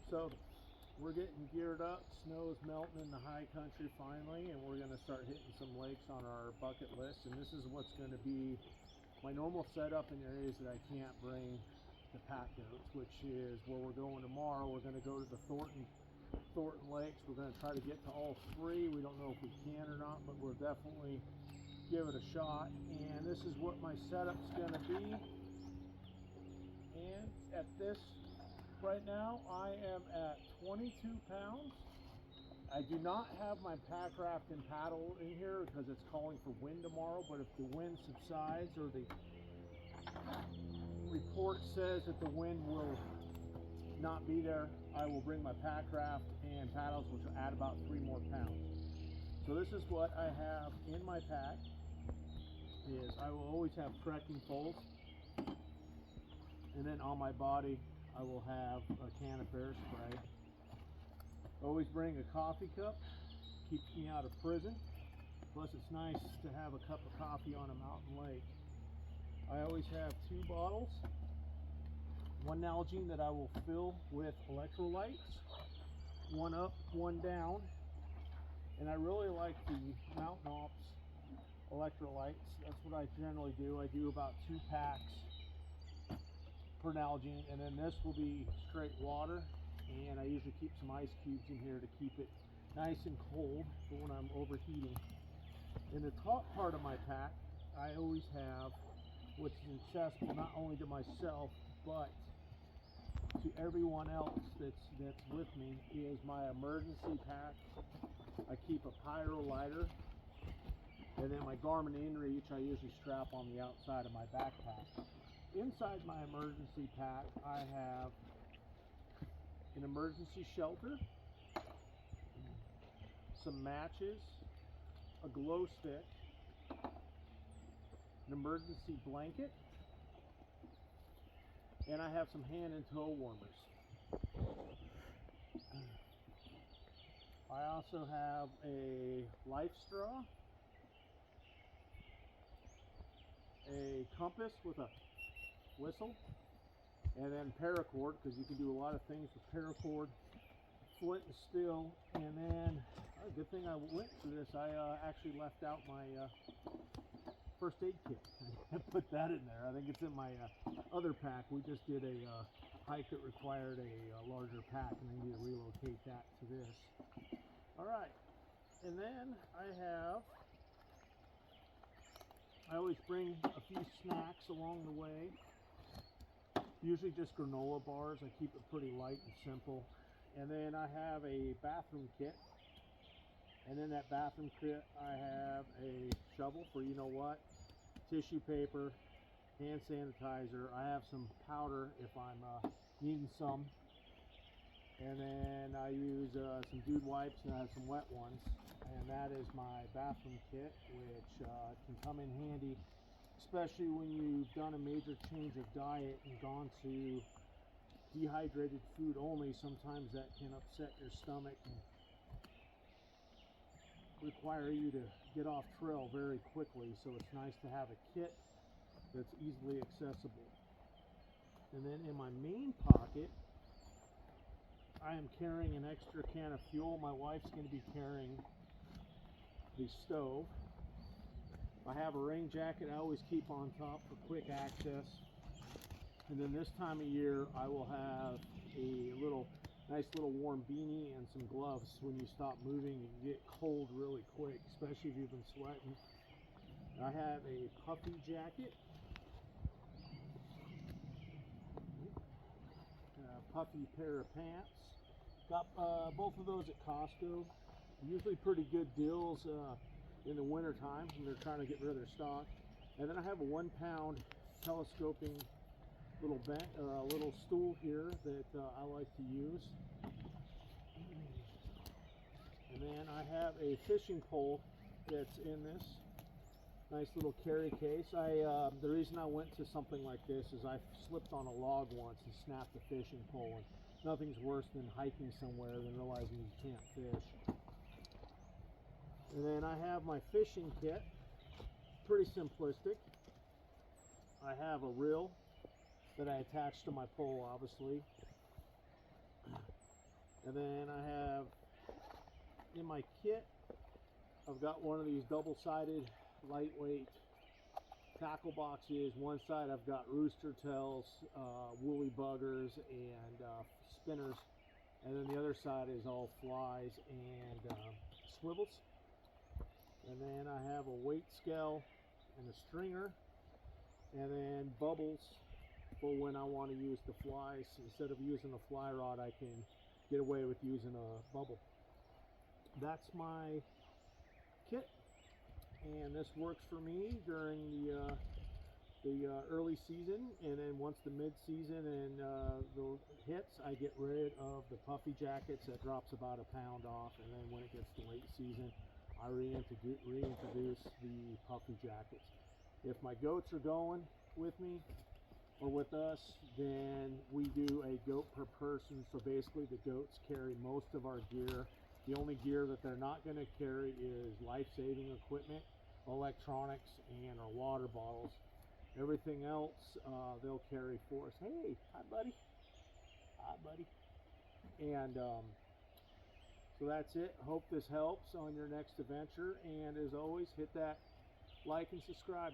So we're getting geared up. Snow's melting in the high country finally, and we're going to start hitting some lakes on our bucket list. And this is what's going to be my normal setup in areas that I can't bring the pack goats, which is where we're going tomorrow. We're going to go to the Thornton Lakes. We're going to try to get to all three. We don't know if we can or not, but we'll definitely give it a shot. And this is what my setup's going to be. And at this right now, I am at 22 pounds. I do not have my pack raft and paddle in here because it's calling for wind tomorrow, but if the wind subsides or the report says that the wind will not be there, I will bring my pack raft and paddles, which will add about 3 more pounds. So this is what I have in my pack. Is I will always have trekking poles, and then on my body I will have a can of bear spray. Always bring a coffee cup, keeps me out of prison. Plus it's nice to have a cup of coffee on a mountain lake. I always have 2 bottles. One Nalgene that I will fill with electrolytes, one up, one down. And I really like the Mountain Ops electrolytes. That's what I generally do. I do about 2 packs per Nalgene, and then this will be straight water. And I usually keep some ice cubes in here to keep it nice and cold for when I'm overheating. In the top part of my pack, I always have, which is accessible not only to myself, but to everyone else that's with me, is my emergency pack. I keep a pyro lighter, and then my Garmin inReach I usually strap on the outside of my backpack. Inside my emergency pack, I have an emergency shelter, some matches, a glow stick, an emergency blanket, and I have some hand and toe warmers. I also have a life straw, a compass with a whistle, and then paracord, because you can do a lot of things with paracord, flint and steel. And then, good thing I went through this, I actually left out my first aid kit. I put that in there. I think it's in my other pack. We just did a hike that required a larger pack, and I need to relocate that to this. Alright, and then I always bring a few snacks along the way. Usually just granola bars. I keep it pretty light and simple. And then I have a bathroom kit. And in that bathroom kit, I have a shovel for you know what, tissue paper, hand sanitizer. I have some powder if I'm needing some. And then I use some dude wipes, and I have some wet ones. And that is my bathroom kit, which can come in handy, especially when you've done a major change of diet and gone to dehydrated food only. Sometimes that can upset your stomach and require you to get off trail very quickly. So it's nice to have a kit that's easily accessible. And then in my main pocket, I am carrying an extra can of fuel. My wife's going to be carrying the stove. I have a rain jacket I always keep on top for quick access. And then this time of year, I will have a nice little warm beanie and some gloves. When you stop moving, you get cold really quick, especially if you've been sweating. I have a puffy jacket, a puffy pair of pants. Got both of those at Costco. Usually pretty good deals in the winter time when they're trying to get rid of their stock. And then I have a 1 pound telescoping little stool here that I like to use. And then I have a fishing pole that's in this nice little carry case. The reason I went to something like this is I slipped on a log once and snapped the fishing pole, and nothing's worse than hiking somewhere and realizing you can't fish. And then I have my fishing kit, pretty simplistic. I have a reel that I attach to my pole, obviously. And then I have in my kit, I've got one of these double-sided lightweight tackle boxes. One side I've got rooster tails, woolly buggers, and spinners, and then the other side is all flies and swivels. And then I have a weight scale and a stringer, and then bubbles for when I want to use the flies. Instead of using a fly rod, I can get away with using a bubble. That's my kit, and this works for me during the early season, and then once the mid-season and the hits, I get rid of the puffy jackets. That drops about a pound off, and then when it gets to late season, I reintroduce the puffy jackets. If my goats are going with me or with us, then we do a goat per person. So basically the goats carry most of our gear. The only gear that they're not going to carry is life-saving equipment, electronics, and our water bottles. Everything else they'll carry for us. Hey, hi buddy. Hi buddy. And so that's it. Hope this helps on your next adventure, and as always, hit that like and subscribe.